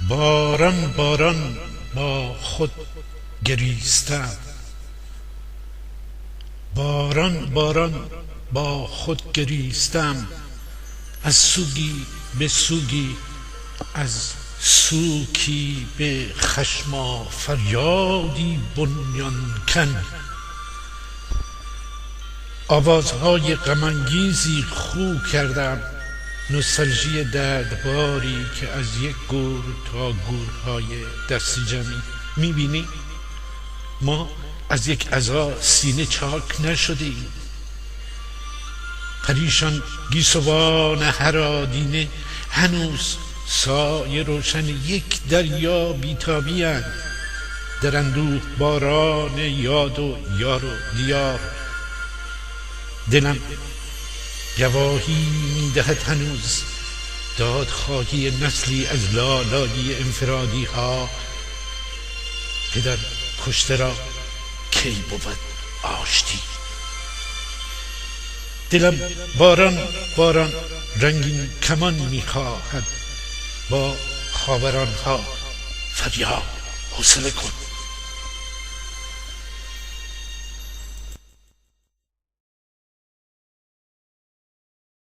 باران باران با خود گریستم، باران باران با خود گریستم، از سوگی به سوگی، از سوکی به خشم فریادی بنیان کن. آوازهای غمانگیزی خو کردم، نوستالژی دردباری که از یک گور تا گورهای دستی جمعی. میبینی ما از یک عزا سینه چاک نشدیم. پریشان گیسوان هر آدینه هنوز سایه روشن یک دریا بیتابی اند، در اندوه باران یاد و یار و دیار. دلم گواهی میدهد هنوز دادخواهی نسلی از لالای انفرادی ها که در کشته را کی بود آشتی. دلم باران باران رنگین کمان میخواهد، با خاوران ها فریاد حوصله کن.